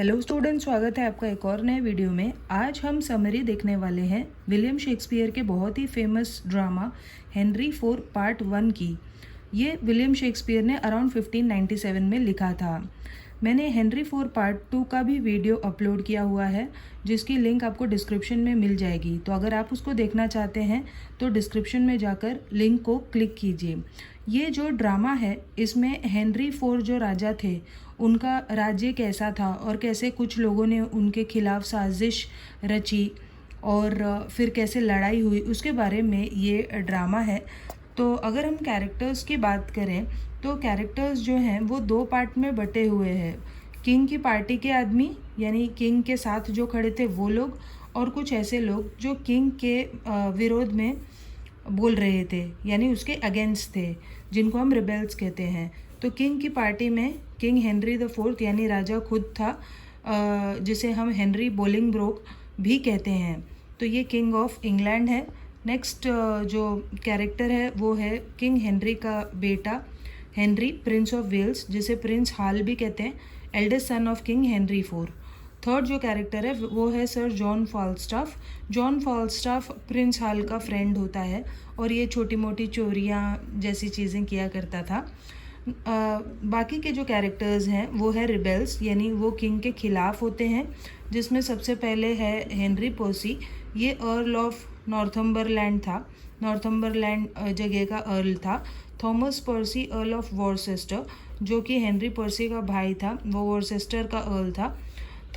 Hello student, स्वागत है आपका एक और नए वीडियो में। आज हम समरी देखने वाले हैं विलियम शेक्सपियर के बहुत ही famous drama Henry IV part 1 की। ये विलियम शेक्सपियर ने अराउंड 1597 में लिखा था। मैंने हेनरी IV पार्ट 2 का भी वीडियो अपलोड किया हुआ है, जिसकी लिंक आपको डिस्क्रिप्शन में मिल जाएगी। तो अगर आप उसको देखना चाहते हैं तो डिस्क्रिप्शन में जाकर लिंक को क्लिक कीजिए। ये जो ड्रामा है, इसमें हेनरी IV जो राजा थे, उनका राज्य कैसा था और कैसे कुछ लोगों ने उनके खिलाफ साजिश रची और फिर कैसे लड़ाई हुई, उसके बारे में ये ड्रामा है। तो अगर हम कैरेक्टर्स की बात करें तो कैरेक्टर्स जो हैं वो दो पार्ट में बटे हुए हैं। किंग की पार्टी के आदमी, यानी किंग के साथ जो खड़े थे वो लोग, और कुछ ऐसे लोग जो किंग के विरोध में बोल रहे थे, यानी उसके अगेंस्ट थे, जिनको हम रिबेल्स कहते हैं। तो किंग की पार्टी में किंग हेनरी IV यानी राजा खुद था, जिसे हम हेनरी बोलिंगब्रोक भी कहते हैं। तो ये किंग ऑफ इंग्लैंड है। नेक्स्ट जो कैरेक्टर है वो है किंग हेनरी का बेटा हेनरी, प्रिंस ऑफ वेल्स, जिसे प्रिंस हाल भी कहते हैं, eldest son of king Henry IV। Third जो कैरेक्टर है वो है सर जॉन फॉल्स्टाफ। जॉन फॉल्स्टाफ प्रिंस हाल का फ्रेंड होता है और ये छोटी मोटी चोरियाँ जैसी चीज़ें किया करता था। बाकी के जो कैरेक्टर्स हैं वो है रिबेल्स, यानी वो किंग के खिलाफ होते हैं, जिसमें सबसे पहले है हेनरी पर्सी। ये अर्ल ऑफ नॉर्थम्बरलैंड था, नॉर्थम्बरलैंड जगह का अर्ल था। Thomas pursed earl of Worcester, जो कि हेनरी पर्सी का भाई था, वो वॉर्सेस्टर का अर्ल था।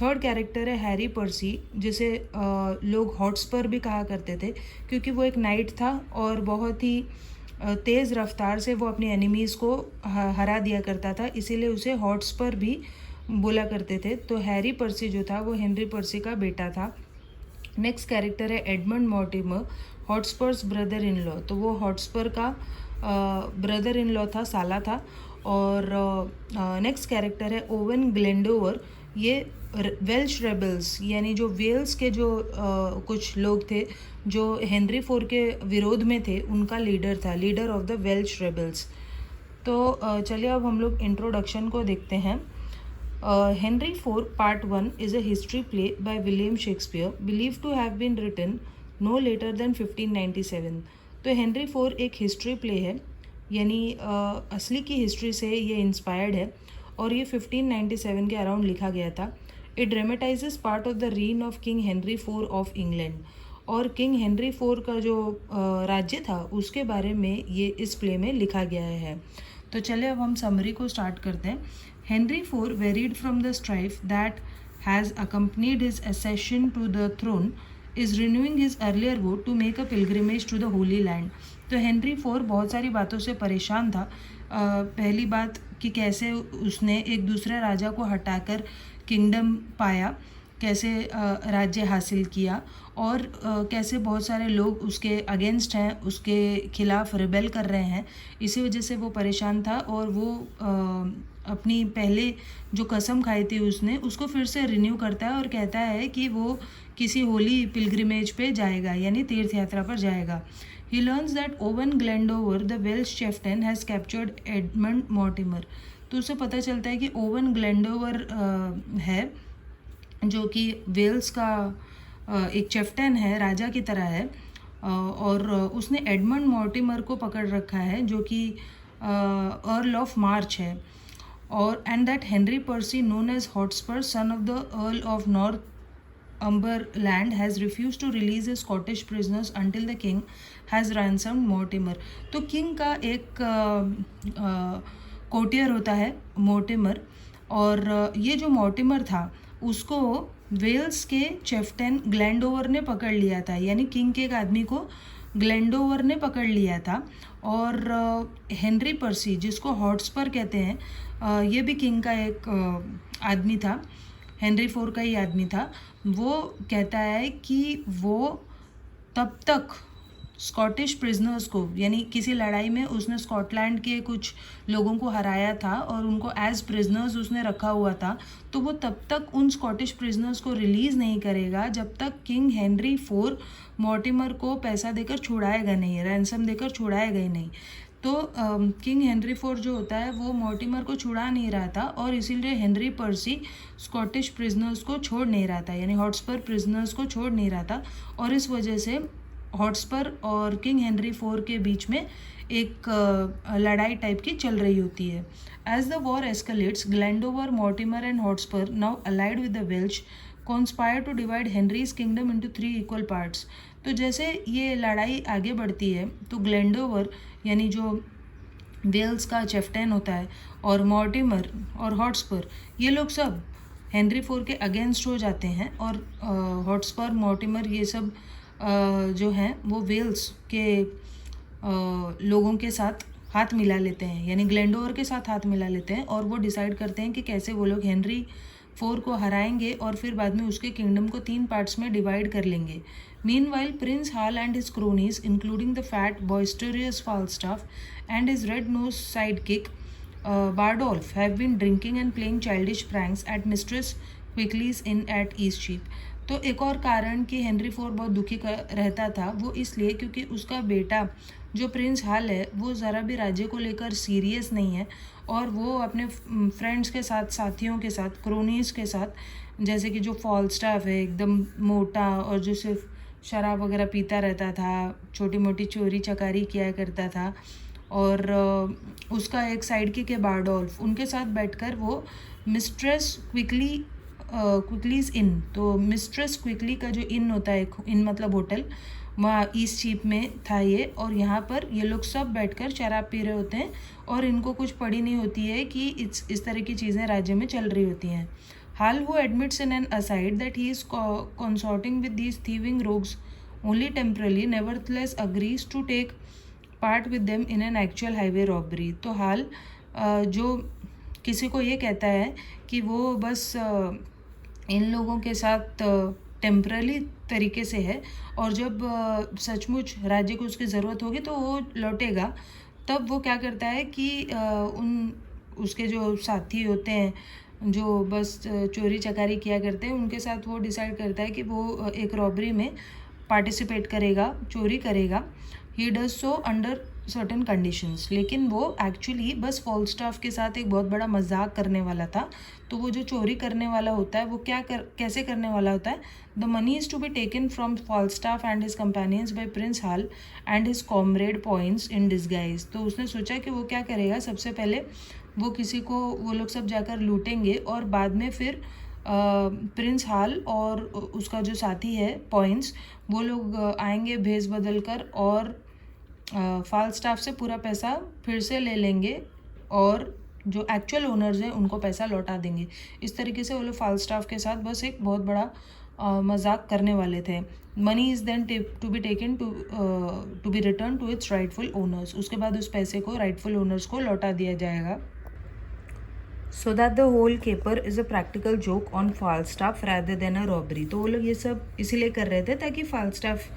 थर्ड कैरेक्टर है हैरी पर्सी, जिसे लोग हॉटस्पर भी कहा करते थे, क्योंकि वो एक नाइट था और बहुत ही तेज़ रफ्तार से वो अपनी एनिमीज़ को हरा दिया करता था, इसीलिए उसे हॉटस्पर भी बोला करते थे। तो हैरी पर्सी जो था वो हेनरी पर्सी का बेटा था। नेक्स्ट कैरेक्टर है Edmund Mortimer, Hotspurs brother in law. तो वो हॉटस्पर का ब्रदर इन लॉ था, साला था। और नेक्स्ट कैरेक्टर है ओवन ग्लेंडोवर। ये वेल्श रेबल्स, यानी जो वेल्स के जो कुछ लोग थे जो हेनरी IV के विरोध में थे, उनका लीडर था, leader of the Welsh rebels. तो चलिए अब हम लोग इंट्रोडक्शन को देखते हैं। Henry IV part 1 is a history play by William Shakespeare, believed to have been written no later than 1597। तो हेनरी IV एक हिस्ट्री प्ले है, यानी असली की हिस्ट्री से ये इंस्पायर्ड है और ये 1597 के अराउंड लिखा गया था। It dramatizes part of the reign of king Henry IV of England, और किंग हेनरी IV का जो राज्य था उसके बारे में ये इस प्ले में लिखा गया है। तो चलिए अब हम समरी को स्टार्ट करते हैं। Henry IV, wearied from the strife that has accompanied his accession to the throne, is renewing his earlier vote to make a pilgrimage to the Holy Land। तो हेनरी IV बहुत सारी बातों से परेशान था। पहली बात कि कैसे उसने एक दूसरे राजा को हटाकर किंगडम पाया, कैसे राज्य हासिल किया, और कैसे बहुत सारे लोग उसके अगेंस्ट हैं, उसके खिलाफ रिबेल कर रहे हैं। इसी वजह से वो परेशान था और वो अपनी पहले जो कसम खाई थी उसने उसको फिर से रिन्यू करता है और कहता है कि वो किसी होली पिलग्रिमेज पे जाएगा, यानी तीर्थ यात्रा पर जाएगा। He learns that Owen Glendower, the Welsh chieftain, has captured Edmund Mortimer। तो उसे पता चलता है कि ओवन ग्लेंडोवर है, जो कि वेल्स का एक चिफ्टन है, राजा की तरह है, और उसने एडमंड मॉर्टिमर को पकड़ रखा है, जो कि अर्ल ऑफ मार्च है। और and that Henry Percy, known as Hotspur, son of the earl of Northumberland, has refused to release his Scottish prisoners until the king has ransomed Mortimer। तो king का एक कोटियर होता है मोर्टिमर, और ये जो मोर्टिमर था उसको वेल्स के चिफ्टन ग्लेंडोवर ने पकड़ लिया था, यानी किंग के एक आदमी को ग्लेंडोवर ने पकड़ लिया था। और हेनरी पर्सी, जिसको हॉटस्पर कहते हैं, ये भी किंग का एक आदमी था, हेनरी IV का ही आदमी था। वो कहता है कि वो तब तक स्कॉटिश प्रिजनर्स को, यानी किसी लड़ाई में उसने स्कॉटलैंड के कुछ लोगों को हराया था और उनको एज प्रिजनर्स उसने रखा हुआ था, तो वो तब तक उन स्कॉटिश प्रिजनर्स को रिलीज़ नहीं करेगा जब तक किंग हेनरी IV मॉर्टिमर को पैसा देकर छुड़ाएगा नहीं, रैंसम देकर छुड़ाएगा ही नहीं। तो किंग हेनरी फोर जो होता है वो मॉर्टिमर को छुड़ा नहीं रहा था और इसीलिए हेनरी पर्सी स्कॉटिश प्रिजनर्स को छोड़ नहीं रहा था, यानी हॉटस्पर प्रिजनर्स को छोड़ नहीं रहा था, और इस वजह से हॉटस्पर और किंग हेनरी फोर के बीच में एक लड़ाई टाइप की चल रही होती है. As the war escalates, Glendower, Mortimer and Hotspur, now allied with the Welsh, conspire to divide Henry's kingdom into 3 equal parts. तो जैसे ये लड़ाई आगे बढ़ती है तो ग्लैंडोवर यानी जो वेल्स का चेफ्टेन होता है और मॉर्टिमर और हॉटस्पर, ये लोग सब हेनरी फोर के अगेंस्ट हो जाते हैं और हॉटस्पर, मॉर्टिमर ये सब जो हैं वो वेल्स के लोगों के साथ हाथ मिला लेते हैं, यानी ग्लैंडोवर के साथ हाथ मिला लेते हैं और वो डिसाइड करते हैं कि कैसे वो लोग हेनरी फोर को हराएंगे और फिर बाद में उसके किंगडम को 3 पार्ट्स में डिवाइड कर लेंगे. Meanwhile prince Hal and his cronies including the fat boisterous Falstaff and his red nose sidekick Bardolph have been drinking and playing childish pranks at mistress Quickly's inn at Eastcheap. तो एक और कारण कि Henry four बहुत दुखी रहता था वो इसलिए क्योंकि उसका बेटा जो प्रिंस हाल है वो ज़रा भी राज्य को लेकर सीरियस नहीं है और वो अपने फ्रेंड्स के साथ, साथियों के साथ, क्रोनीज के साथ, जैसे कि जो फॉल्स्टाफ है एकदम मोटा और जो सिर्फ शराब वगैरह पीता रहता था, छोटी मोटी चोरी चकारी किया करता था, और उसका एक साइड किक है बारडोल्फ, उनके साथ बैठकर वो मिस्ट्रेस क्विकलीज इन, तो मिस्ट्रेस क्विकली का जो इन होता है, इन मतलब होटल, वहाँ ईस्ट चीप में था ये, और यहाँ पर ये लोग सब बैठकर शराब पी रहे होते हैं और इनको कुछ पड़ी नहीं होती है कि इस तरह की चीज़ें राज्य में चल रही होती हैं. Hal, who admits in an aside that he is consorting with these thieving rogues only temporarily, nevertheless agrees to take part with them in an actual highway robbery. तो हाल जो किसी को ये कहता है कि वो बस इन लोगों के साथ टेम्परली तरीके से है और जब सचमुच राज्य को उसकी ज़रूरत होगी तो वो लौटेगा, तब वो क्या करता है कि उसके जो साथी होते हैं जो बस चोरी चकारी किया करते हैं उनके साथ वो डिसाइड करता है कि वो एक रॉबरी में पार्टिसिपेट करेगा, चोरी करेगा. He does so under certain conditions, लेकिन वो एक्चुअली बस फॉल्स्टाफ के साथ एक बहुत बड़ा मजाक करने वाला था. तो वो जो चोरी करने वाला होता है वो कैसे करने वाला होता है. The money is to be taken from Falstaff and his companions by prince Hal and his comrade Poins in disguise. तो उसने सोचा कि वो क्या करेगा, सबसे पहले वो किसी को, वो लोग सब जाकर लूटेंगे और बाद में फिर प्रिंस हाल और उसका जो साथी है पॉइंट्स, वो लोग आएंगे भेस बदल कर और फाल्स्टाफ से पूरा पैसा फिर से ले लेंगे और जो एक्चुअल ओनर्स हैं उनको पैसा लौटा देंगे. इस तरीके से वो लोग फाल्स्टाफ के साथ बस एक बहुत बड़ा मजाक करने वाले थे. Money is then to be taken to be return to its rightful owners. उसके बाद उस पैसे को राइटफुल ओनर्स को लौटा दिया जाएगा. So that the whole caper is a practical joke on Falstaff rather than a robbery. तो वो लोग ये सब इसीलिए कर रहे थे ताकि फाल्स्टाफ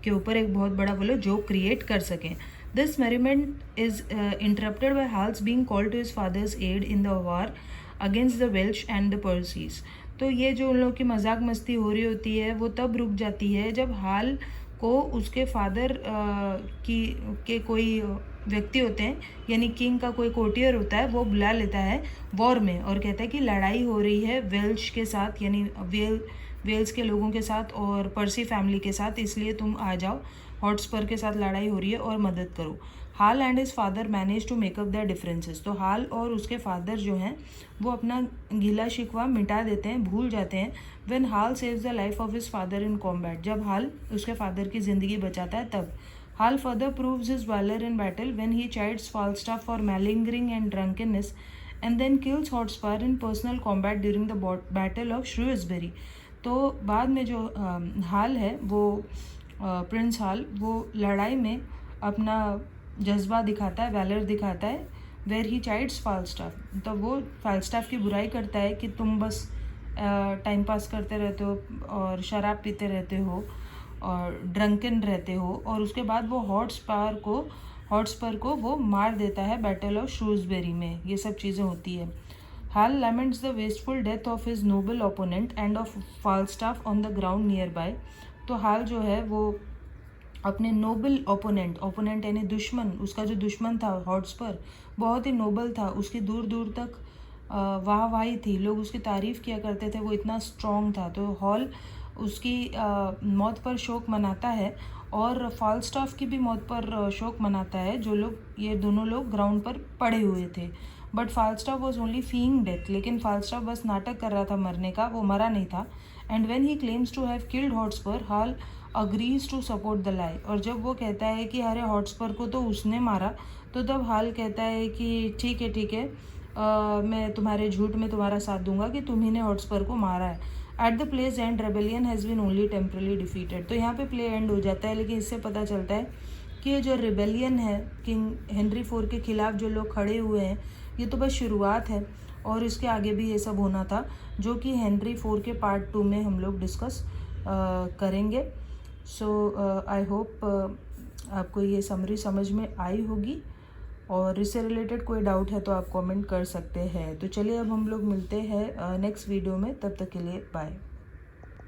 के ऊपर एक बहुत बड़ा वो लोग जोक क्रिएट कर सकें. This merriment is interrupted by Hal's being called to his father's aid in the war against the Welsh and the Percys. तो ये जो उन लोग की मजाक मस्ती हो रही होती है वो तब रुक जाती है जब हाल को उसके फादर के कोई व्यक्ति होते हैं, यानी किंग का कोई कोर्टियर होता है, वो बुला लेता है वॉर में और कहता है कि लड़ाई हो रही है वेल्श के साथ, यानी वेल्स के लोगों के साथ और पर्सी फैमिली के साथ, इसलिए तुम आ जाओ, हॉटस्पर के साथ लड़ाई हो रही है और मदद करो. Hal and his father manage to make up their differences. तो हाल और उसके फादर जो हैं वो अपना गिला शिकवा मिटा देते हैं, भूल जाते हैं. When Hal saves the life of his father in combat, जब हाल उसके फादर की ज़िंदगी बचाता है तब. Hal further proves his valour in battle when he chides Falstaff for malingering and drunkenness and then kills Hotspur in personal combat during the battle of Shrewsbury. तो बाद में जो हाल है वो प्रिंस हाल वो लड़ाई में अपना जज्बा दिखाता है, वैलर दिखाता है. वेयर ही चाइड्स फाल्स्टाफ, तो वो फाल्स्टाफ की बुराई करता है कि तुम बस टाइम पास करते रहते हो और शराब पीते रहते हो और ड्रंकन रहते हो. और उसके बाद वो हॉटस्पर को वो मार देता है बैटल ऑफ श्रूसबेरी में. ये सब चीज़ें होती है. हाल laments the wasteful death of his noble opponent and of Falstaff on the ground nearby. तो हाल जो है वो अपने नोबल ओपोनेंट यानी दुश्मन, उसका जो दुश्मन था हॉटस्पर बहुत ही नोबल था, उसकी दूर दूर तक वाहवाही थी, लोग उसकी तारीफ़ किया करते थे, वो इतना स्ट्रॉन्ग था। तो हॉल उसकी मौत पर शोक मनाता है और फाल्स्टाफ की भी मौत पर शोक मनाता है, जो लोग ये दोनों लोग ग्राउंड पर पड़े हुए थे। बट फाल्स्टाफ वॉज ओनली फीइंग डेथ, लेकिन फाल्स्टाफ बस नाटक कर रहा था मरने का, वो मरा नहीं था। And when he claims to have killed Hotspur, Hal agrees to support the lie. और जब वो कहता है कि अरे हॉटस्पर को तो उसने मारा, तो तब हाल कहता है कि ठीक है, मैं तुम्हारे झूठ में तुम्हारा साथ दूंगा कि तुम्ही ने हॉटस्पर को मारा है। At the place and rebellion has been only temporarily defeated. तो यहाँ पे प्ले एंड हो जाता है, लेकिन इससे पता चलता है कि ये जो रिबेलियन है किंग हेनरी IV के खिलाफ जो लोग खड़े हुए हैं, ये तो बस शुरुआत है और इसके आगे भी ये सब होना था, जो कि हेनरी IV के पार्ट 2 में हम लोग डिस्कस करेंगे। सो आई होप आपको ये समरी समझ में आई होगी, और इससे रिलेटेड कोई डाउट है तो आप कमेंट कर सकते हैं। तो चलिए अब हम लोग मिलते हैं नेक्स्ट वीडियो में, तब तक के लिए बाय।